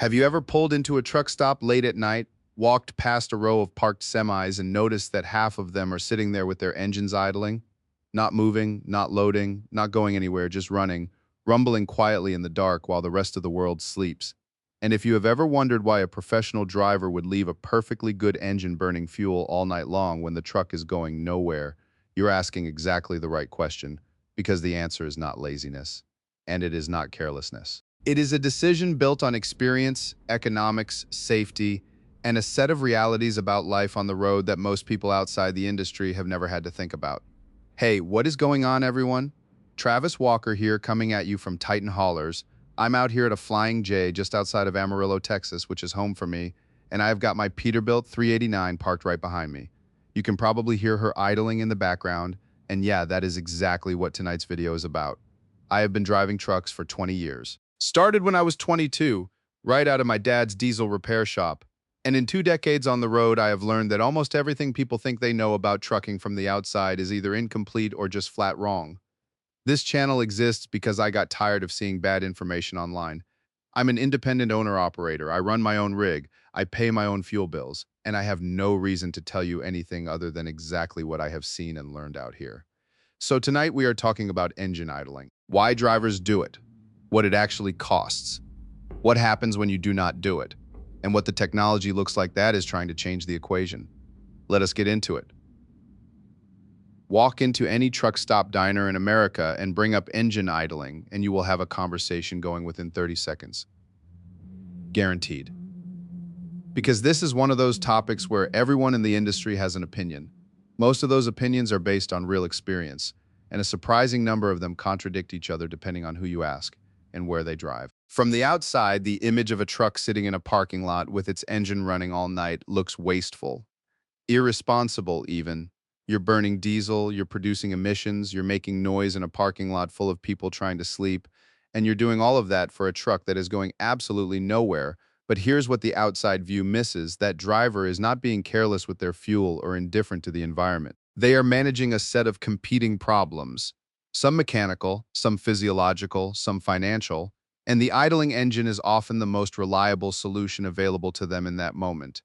Have you ever pulled into a truck stop late at night, walked past a row of parked semis, and noticed that half of them are sitting there with their engines idling? Not moving, not loading, not going anywhere, just running, rumbling quietly in the dark while the rest of the world sleeps. And if you have ever wondered why a professional driver would leave a perfectly good engine burning fuel all night long when the truck is going nowhere, you're asking exactly the right question, because the answer is not laziness, and it is not carelessness. It is a decision built on experience, economics, safety, and a set of realities about life on the road that most people outside the industry have never had to think about. Hey, what is going on, everyone? Travis Walker here, coming at you from Titan Haulers. I'm out here at a Flying J just outside of Amarillo, Texas, which is home for me, and I've got my Peterbilt 389 parked right behind me. You can probably hear her idling in the background, and yeah, that is exactly what tonight's video is about. I have been driving trucks for 20 years. Started when I was 22, right out of my dad's diesel repair shop. And in 2 decades on the road, I have learned that almost everything people think they know about trucking from the outside is either incomplete or just flat wrong. This channel exists because I got tired of seeing bad information online. I'm an independent owner-operator. I run my own rig, I pay my own fuel bills, and I have no reason to tell you anything other than exactly what I have seen and learned out here. So tonight we are talking about engine idling, why drivers do it, what it actually costs, what happens when you do not do it, and what the technology looks like that is trying to change the equation. Let us get into it. Walk into any truck stop diner in America and bring up engine idling, and you will have a conversation going within 30 seconds. Guaranteed. Because this is one of those topics where everyone in the industry has an opinion. Most of those opinions are based on real experience, and a surprising number of them contradict each other depending on who you ask and where they drive. From the outside, the image of a truck sitting in a parking lot with its engine running all night looks wasteful, irresponsible even. You're burning diesel, you're producing emissions, you're making noise in a parking lot full of people trying to sleep, and you're doing all of that for a truck that is going absolutely nowhere. But here's what the outside view misses: that driver is not being careless with their fuel or indifferent to the environment. They are managing a set of competing problems, some mechanical, some physiological, some financial, and the idling engine is often the most reliable solution available to them in that moment.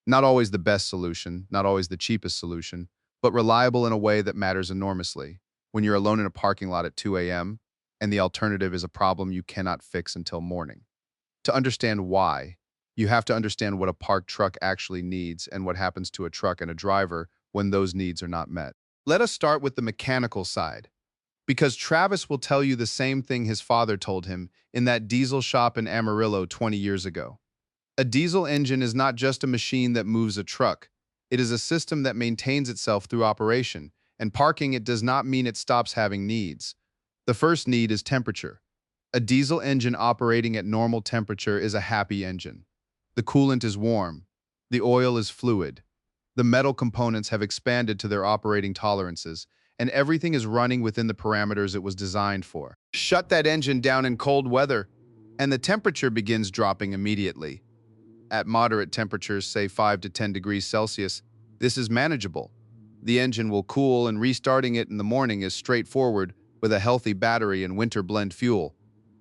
Not always the best solution, not always the cheapest solution, but reliable in a way that matters enormously when you're alone in a parking lot at 2 a.m. and the alternative is a problem you cannot fix until morning. To understand why, you have to understand what a parked truck actually needs and what happens to a truck and a driver when those needs are not met. Let us start with the mechanical side, because Travis will tell you the same thing his father told him in that diesel shop in Amarillo 20 years ago. A diesel engine is not just a machine that moves a truck. It is a system that maintains itself through operation, and parking it does not mean it stops having needs. The first need is temperature. A diesel engine operating at normal temperature is a happy engine. The coolant is warm. The oil is fluid. The metal components have expanded to their operating tolerances, and everything is running within the parameters it was designed for. Shut that engine down in cold weather, and the temperature begins dropping immediately. At moderate temperatures, say 5 to 10 degrees Celsius, this is manageable. The engine will cool, and restarting it in the morning is straightforward with a healthy battery and winter blend fuel.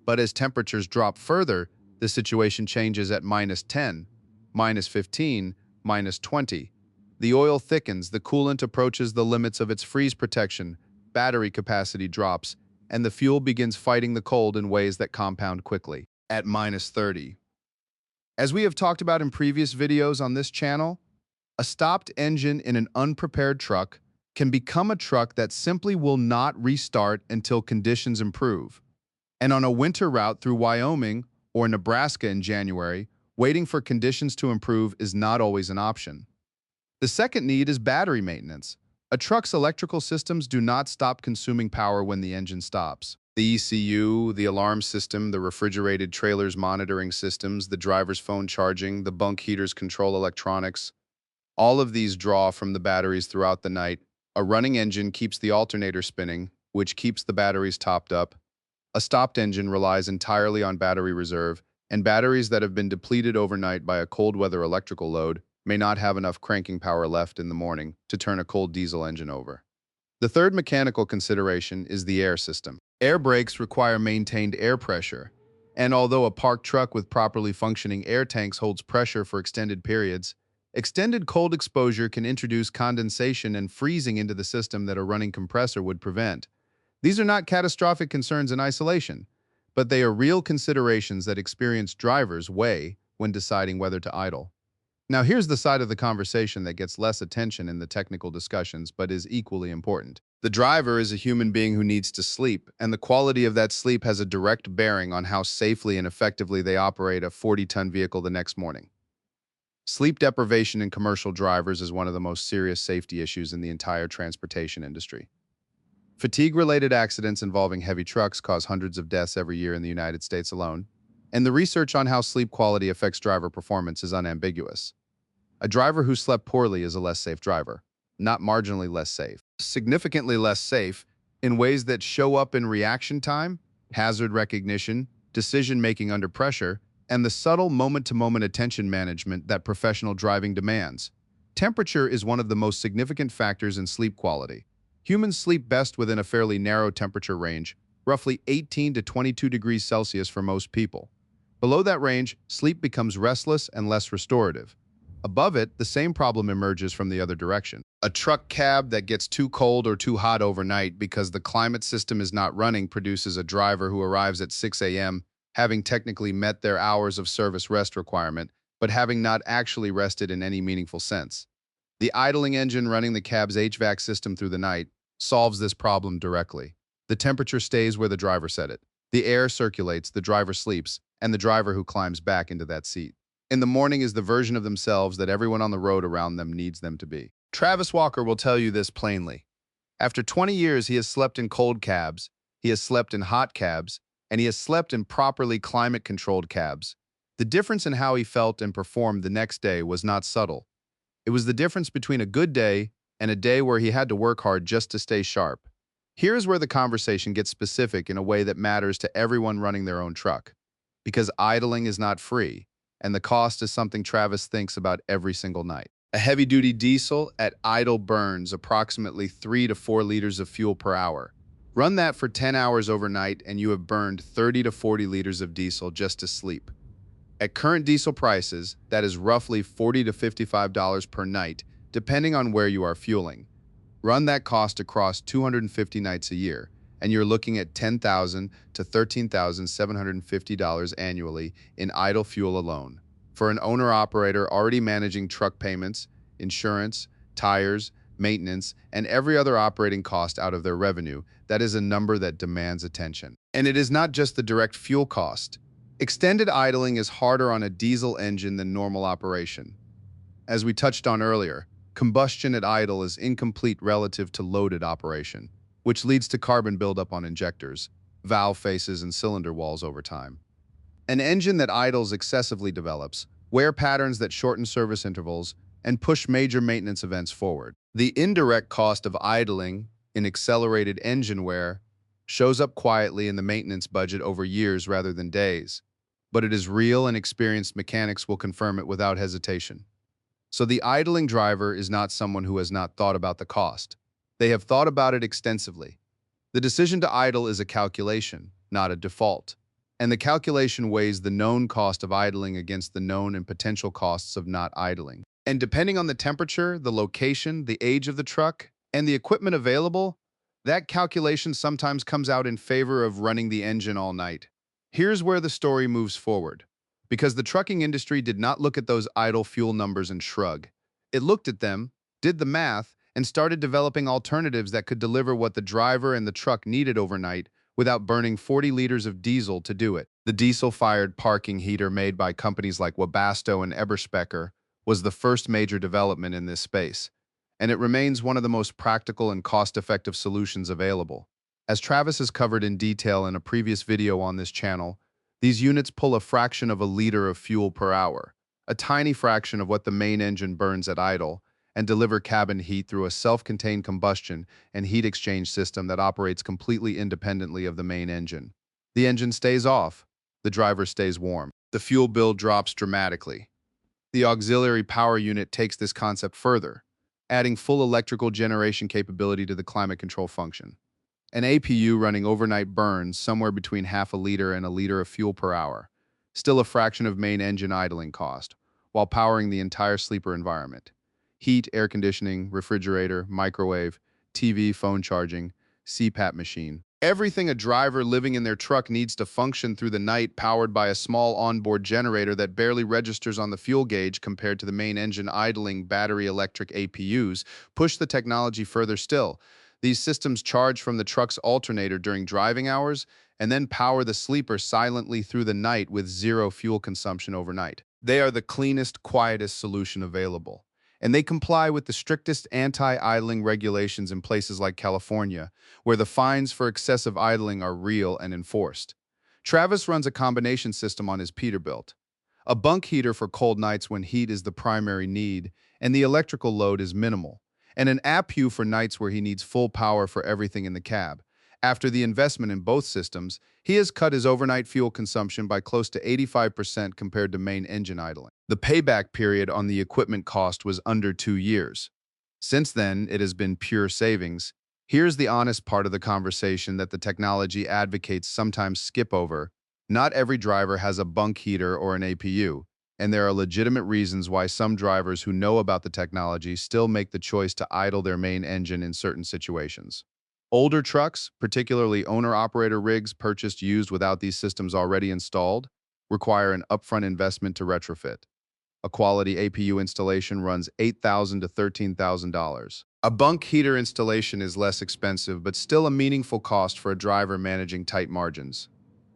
But as temperatures drop further, the situation changes at -10, -15, -20. The oil thickens, the coolant approaches the limits of its freeze protection, battery capacity drops, and the fuel begins fighting the cold in ways that compound quickly. At -30. As we have talked about in previous videos on this channel, a stopped engine in an unprepared truck can become a truck that simply will not restart until conditions improve. And on a winter route through Wyoming or Nebraska in January, waiting for conditions to improve is not always an option. The second need is battery maintenance. A truck's electrical systems do not stop consuming power when the engine stops. The ECU, the alarm system, the refrigerated trailer's monitoring systems, the driver's phone charging, the bunk heater's control electronics, all of these draw from the batteries throughout the night. A running engine keeps the alternator spinning, which keeps the batteries topped up. A stopped engine relies entirely on battery reserve, and batteries that have been depleted overnight by a cold weather electrical load may not have enough cranking power left in the morning to turn a cold diesel engine over. The third mechanical consideration is the air system. Air brakes require maintained air pressure. And although a parked truck with properly functioning air tanks holds pressure for extended periods, extended cold exposure can introduce condensation and freezing into the system that a running compressor would prevent. These are not catastrophic concerns in isolation, but they are real considerations that experienced drivers weigh when deciding whether to idle. Now, here's the side of the conversation that gets less attention in the technical discussions, but is equally important. The driver is a human being who needs to sleep, and the quality of that sleep has a direct bearing on how safely and effectively they operate a 40-ton vehicle the next morning. Sleep deprivation in commercial drivers is one of the most serious safety issues in the entire transportation industry. Fatigue-related accidents involving heavy trucks cause hundreds of deaths every year in the United States alone, and the research on how sleep quality affects driver performance is unambiguous. A driver who slept poorly is a less safe driver, not marginally less safe, significantly less safe in ways that show up in reaction time, hazard recognition, decision-making under pressure, and the subtle moment-to-moment attention management that professional driving demands. Temperature is one of the most significant factors in sleep quality. Humans sleep best within a fairly narrow temperature range, roughly 18 to 22 degrees Celsius for most people. Below that range, sleep becomes restless and less restorative. Above it, the same problem emerges from the other direction. A truck cab that gets too cold or too hot overnight because the climate system is not running produces a driver who arrives at 6 a.m. having technically met their hours of service rest requirement, but having not actually rested in any meaningful sense. The idling engine running the cab's HVAC system through the night solves this problem directly. The temperature stays where the driver set it. The air circulates, the driver sleeps, and the driver who climbs back into that seat in the morning is the version of themselves that everyone on the road around them needs them to be. Travis Walker will tell you this plainly. After 20 years, he has slept in cold cabs, he has slept in hot cabs, and he has slept in properly climate-controlled cabs. The difference in how he felt and performed the next day was not subtle. It was the difference between a good day and a day where he had to work hard just to stay sharp. Here's where the conversation gets specific in a way that matters to everyone running their own truck. Because idling is not free, and the cost is something Travis thinks about every single night. A heavy-duty diesel at idle burns approximately 3 to 4 liters of fuel per hour. Run that for 10 hours overnight and you have burned 30 to 40 liters of diesel just to sleep. At current diesel prices, that is roughly $40 to $55 per night, depending on where you are fueling. Run that cost across 250 nights a year, and you're looking at $10,000 to $13,750 annually in idle fuel alone. For an owner-operator already managing truck payments, insurance, tires, maintenance, and every other operating cost out of their revenue, that is a number that demands attention. And it is not just the direct fuel cost. Extended idling is harder on a diesel engine than normal operation. As we touched on earlier, combustion at idle is incomplete relative to loaded operation, which leads to carbon buildup on injectors, valve faces, and cylinder walls over time. An engine that idles excessively develops wear patterns that shorten service intervals and push major maintenance events forward. The indirect cost of idling in accelerated engine wear shows up quietly in the maintenance budget over years rather than days, but it is real and experienced mechanics will confirm it without hesitation. So the idling driver is not someone who has not thought about the cost. They have thought about it extensively. The decision to idle is a calculation, not a default. And the calculation weighs the known cost of idling against the known and potential costs of not idling. And depending on the temperature, the location, the age of the truck, and the equipment available, that calculation sometimes comes out in favor of running the engine all night. Here's where the story moves forward. Because the trucking industry did not look at those idle fuel numbers and shrug. It looked at them, did the math, and started developing alternatives that could deliver what the driver and the truck needed overnight without burning 40 liters of diesel to do it. The diesel-fired parking heater made by companies like Webasto and Eberspecher was the first major development in this space, and it remains one of the most practical and cost-effective solutions available. As Travis has covered in detail in a previous video on this channel, these units pull a fraction of a liter of fuel per hour, a tiny fraction of what the main engine burns at idle, and deliver cabin heat through a self-contained combustion and heat exchange system that operates completely independently of the main engine. The engine stays off, the driver stays warm. The fuel bill drops dramatically. The auxiliary power unit takes this concept further, adding full electrical generation capability to the climate control function. An APU running overnight burns somewhere between half a liter and a liter of fuel per hour, still a fraction of main engine idling cost, while powering the entire sleeper environment. Heat, air conditioning, refrigerator, microwave, TV, phone charging, CPAP machine. Everything a driver living in their truck needs to function through the night, powered by a small onboard generator that barely registers on the fuel gauge compared to the main engine idling battery electric APUs, push the technology further still. These systems charge from the truck's alternator during driving hours and then power the sleeper silently through the night with zero fuel consumption overnight. They are the cleanest, quietest solution available, and they comply with the strictest anti-idling regulations in places like California, where the fines for excessive idling are real and enforced. Travis runs a combination system on his Peterbilt, a bunk heater for cold nights when heat is the primary need and the electrical load is minimal, and an APU for nights where he needs full power for everything in the cab. After the investment in both systems, he has cut his overnight fuel consumption by close to 85% compared to main engine idling. The payback period on the equipment cost was under 2 years. Since then, it has been pure savings. Here's the honest part of the conversation that the technology advocates sometimes skip over. Not every driver has a bunk heater or an APU, and there are legitimate reasons why some drivers who know about the technology still make the choice to idle their main engine in certain situations. Older trucks, particularly owner-operator rigs purchased used without these systems already installed, require an upfront investment to retrofit. A quality APU installation runs $8,000 to $13,000. A bunk heater installation is less expensive, but still a meaningful cost for a driver managing tight margins.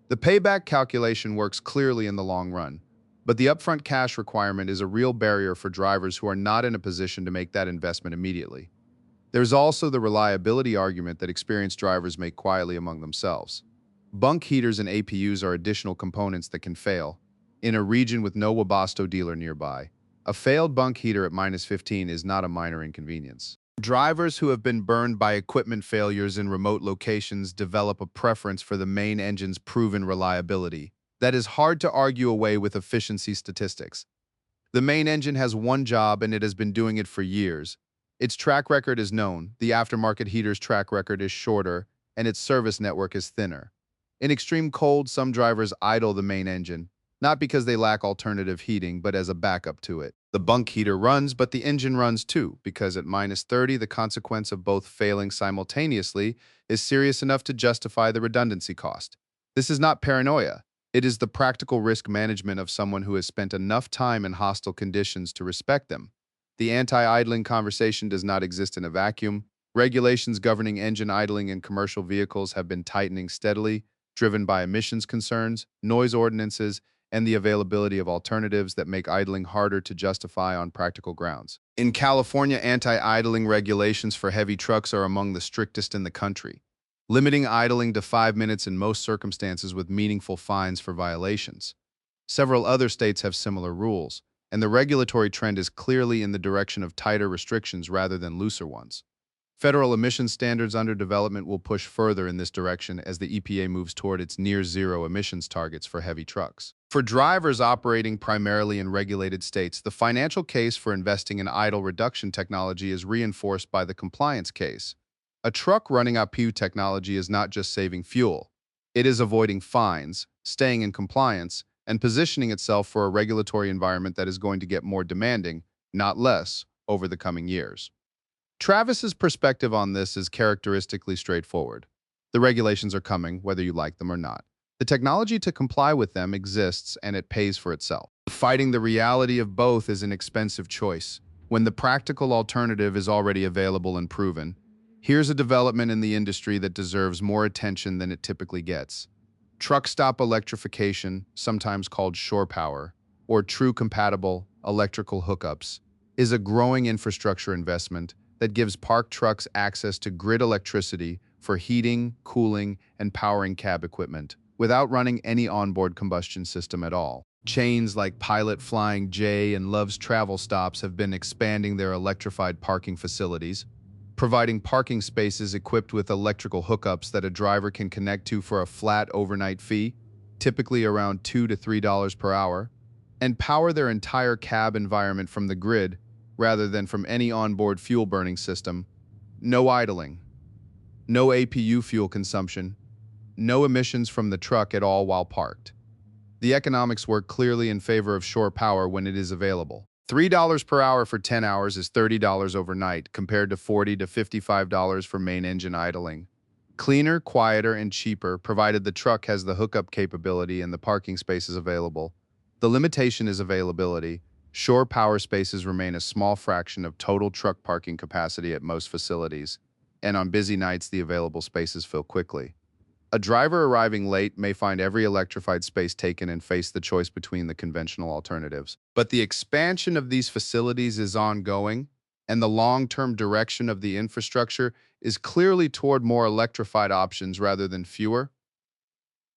The payback calculation works clearly in the long run, but the upfront cash requirement is a real barrier for drivers who are not in a position to make that investment immediately. There's also the reliability argument that experienced drivers make quietly among themselves. Bunk heaters and APUs are additional components that can fail. In a region with no Webasto dealer nearby, a failed bunk heater at -15 is not a minor inconvenience. Drivers who have been burned by equipment failures in remote locations develop a preference for the main engine's proven reliability. That is hard to argue away with efficiency statistics. The main engine has one job and it has been doing it for years. Its track record is known, the aftermarket heater's track record is shorter, and its service network is thinner. In extreme cold, some drivers idle the main engine, not because they lack alternative heating, but as a backup to it. The bunk heater runs, but the engine runs too, because at -30, the consequence of both failing simultaneously is serious enough to justify the redundancy cost. This is not paranoia. It is the practical risk management of someone who has spent enough time in hostile conditions to respect them. The anti-idling conversation does not exist in a vacuum. Regulations governing engine idling in commercial vehicles have been tightening steadily, driven by emissions concerns, noise ordinances, and the availability of alternatives that make idling harder to justify on practical grounds. In California, anti-idling regulations for heavy trucks are among the strictest in the country, limiting idling to 5 minutes in most circumstances with meaningful fines for violations. Several other states have similar rules, and the regulatory trend is clearly in the direction of tighter restrictions rather than looser ones. Federal emission standards under development will push further in this direction as the EPA moves toward its near-zero emissions targets for heavy trucks. For drivers operating primarily in regulated states, the financial case for investing in idle reduction technology is reinforced by the compliance case. A truck running APU technology is not just saving fuel. It is avoiding fines, staying in compliance, and positioning itself for a regulatory environment that is going to get more demanding, not less, over the coming years. Travis's perspective on this is characteristically straightforward. The regulations are coming, whether you like them or not. The technology to comply with them exists, and it pays for itself. Fighting the reality of both is an expensive choice. When the practical alternative is already available and proven, here's a development in the industry that deserves more attention than it typically gets. Truck stop electrification, sometimes called shore power, or true compatible electrical hookups, is a growing infrastructure investment that gives parked trucks access to grid electricity for heating, cooling, and powering cab equipment, without running any onboard combustion system at all. Chains like Pilot Flying J and Love's Travel Stops have been expanding their electrified parking facilities, providing parking spaces equipped with electrical hookups that a driver can connect to for a flat overnight fee, typically around $2 to $3 per hour, and power their entire cab environment from the grid rather than from any onboard fuel burning system. No idling. no APU fuel consumption, no emissions from the truck at all while parked. The economics work clearly in favor of shore power when it is available. $3 per hour for 10 hours is $30 overnight, compared to $40 to $55 for main engine idling. Cleaner, quieter, and cheaper, provided the truck has the hookup capability and the parking spaces available. The limitation is availability. Shore power spaces remain a small fraction of total truck parking capacity at most facilities, and on busy nights the available spaces fill quickly. A driver arriving late may find every electrified space taken and face the choice between the conventional alternatives. But the expansion of these facilities is ongoing, and the long-term direction of the infrastructure is clearly toward more electrified options rather than fewer.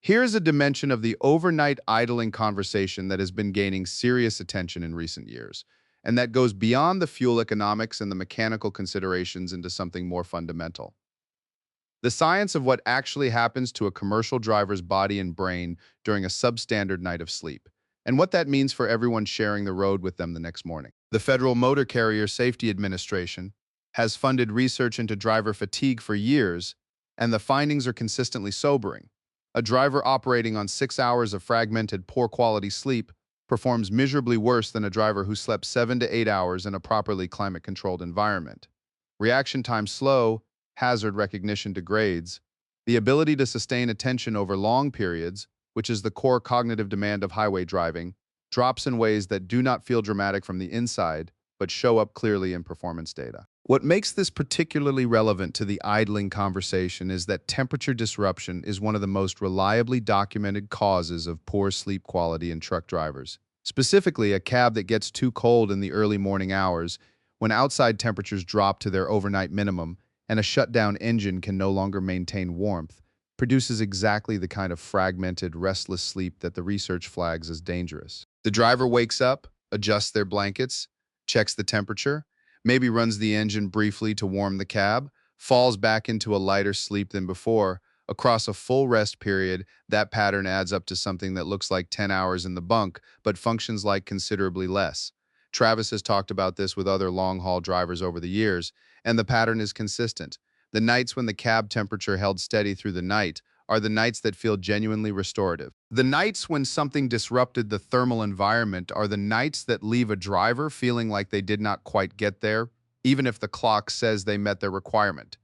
Here's a dimension of the overnight idling conversation that has been gaining serious attention in recent years, and that goes beyond the fuel economics and the mechanical considerations into something more fundamental. The science of what actually happens to a commercial driver's body and brain during a substandard night of sleep, and what that means for everyone sharing the road with them the next morning. The Federal Motor Carrier Safety Administration has funded research into driver fatigue for years, and the findings are consistently sobering. A driver operating on 6 hours of fragmented, poor-quality sleep performs miserably worse than a driver who slept 7 to 8 hours in a properly climate-controlled environment. Reaction time slow, hazard recognition degrades, the ability to sustain attention over long periods, which is the core cognitive demand of highway driving, drops in ways that do not feel dramatic from the inside, but show up clearly in performance data. What makes this particularly relevant to the idling conversation is that temperature disruption is one of the most reliably documented causes of poor sleep quality in truck drivers. Specifically, a cab that gets too cold in the early morning hours, when outside temperatures drop to their overnight minimum and a shutdown engine can no longer maintain warmth, produces exactly the kind of fragmented, restless sleep that the research flags as dangerous. The driver wakes up, adjusts their blankets, checks the temperature, maybe runs the engine briefly to warm the cab, falls back into a lighter sleep than before. Across a full rest period, that pattern adds up to something that looks like 10 hours in the bunk, but functions like considerably less. Travis has talked about this with other long-haul drivers over the years, and the pattern is consistent. The nights when the cab temperature held steady through the night are the nights that feel genuinely restorative. The nights when something disrupted the thermal environment are the nights that leave a driver feeling like they did not quite get there, even if the clock says they met their requirement.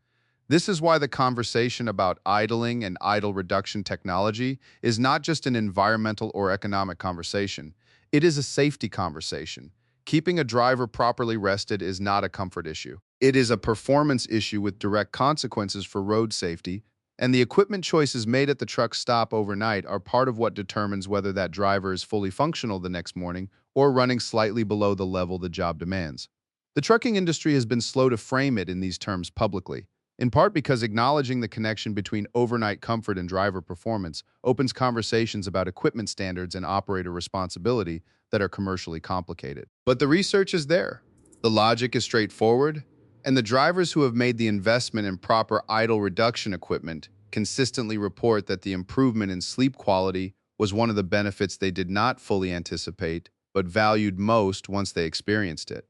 This is why the conversation about idling and idle reduction technology is not just an environmental or economic conversation. It is a safety conversation. Keeping a driver properly rested is not a comfort issue. It is a performance issue with direct consequences for road safety, and the equipment choices made at the truck stop overnight are part of what determines whether that driver is fully functional the next morning or running slightly below the level the job demands. The trucking industry has been slow to frame it in these terms publicly, in part because acknowledging the connection between overnight comfort and driver performance opens conversations about equipment standards and operator responsibility that are commercially complicated. But the research is there. The logic is straightforward, and the drivers who have made the investment in proper idle reduction equipment consistently report that the improvement in sleep quality was one of the benefits they did not fully anticipate, but valued most once they experienced it.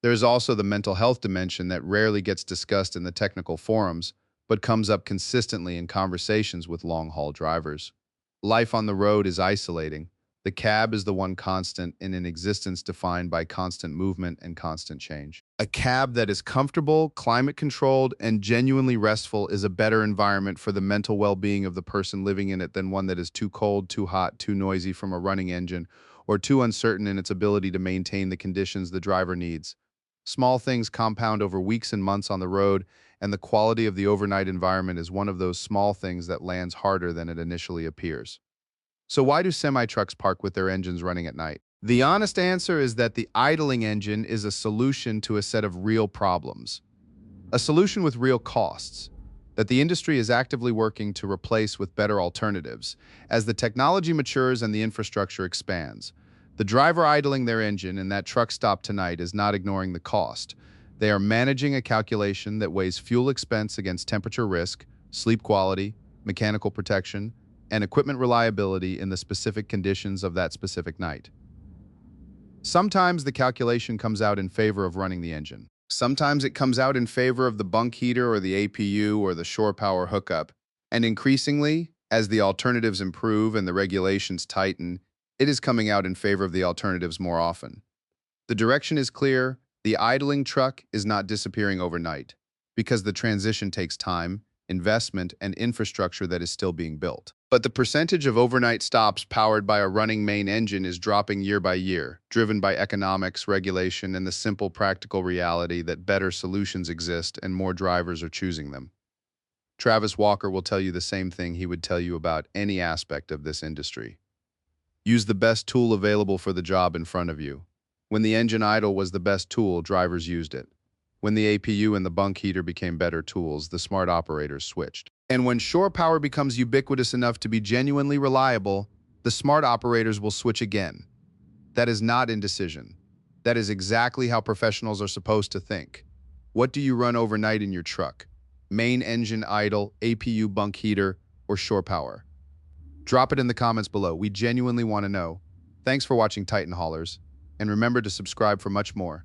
There is also the mental health dimension that rarely gets discussed in the technical forums, but comes up consistently in conversations with long-haul drivers. Life on the road is isolating. The cab is the one constant in an existence defined by constant movement and constant change. A cab that is comfortable, climate-controlled, and genuinely restful is a better environment for the mental well-being of the person living in it than one that is too cold, too hot, too noisy from a running engine, or too uncertain in its ability to maintain the conditions the driver needs. Small things compound over weeks and months on the road, and the quality of the overnight environment is one of those small things that lands harder than it initially appears. So why do semi-trucks park with their engines running at night? The honest answer is that the idling engine is a solution to a set of real problems, a solution with real costs, that the industry is actively working to replace with better alternatives. As the technology matures and the infrastructure expands, the driver idling their engine in that truck stop tonight is not ignoring the cost. They are managing a calculation that weighs fuel expense against temperature risk, sleep quality, mechanical protection, and equipment reliability in the specific conditions of that specific night. Sometimes the calculation comes out in favor of running the engine. Sometimes it comes out in favor of the bunk heater or the APU or the shore power hookup. And increasingly, as the alternatives improve and the regulations tighten, it is coming out in favor of the alternatives more often. The direction is clear. The idling truck is not disappearing overnight because the transition takes time, investment, and infrastructure that is still being built. But the percentage of overnight stops powered by a running main engine is dropping year by year, driven by economics, regulation, and the simple practical reality that better solutions exist and more drivers are choosing them. Travis Walker will tell you the same thing he would tell you about any aspect of this industry. Use the best tool available for the job in front of you. When the engine idle was the best tool, drivers used it. When the APU and the bunk heater became better tools, the smart operators switched. And when shore power becomes ubiquitous enough to be genuinely reliable, the smart operators will switch again. That is not indecision. That is exactly how professionals are supposed to think. What do you run overnight in your truck? Main engine idle, APU bunk heater, or shore power? Drop it in the comments below. We genuinely want to know. Thanks for watching Titan Haulers, and remember to subscribe for much more.